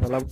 Salam.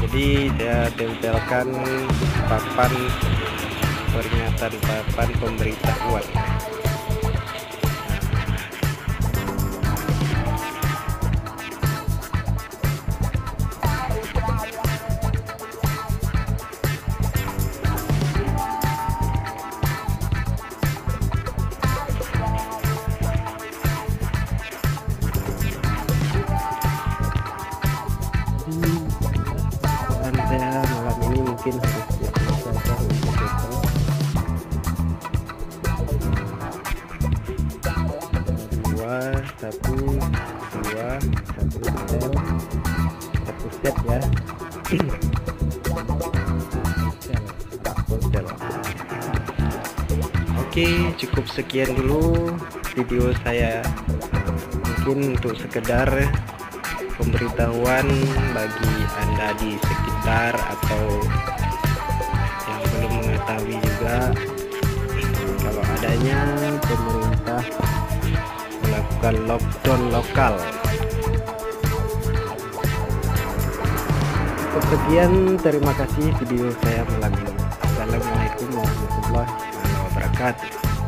Jadi saya tempelkan papan peringatan, papan pemberitahuan. Saya malam ini mungkin harus selesaikan untuk besok. Satu set ya. Oke, cukup sekian dulu video saya, mungkin untuk sekedar pemberitahuan bagi Anda di sekitar atau yang belum mengetahui juga kalau adanya pemerintah melakukan lockdown lokal. Sekian, terima kasih video saya malam ini. Assalamualaikum warahmatullahi wabarakatuh.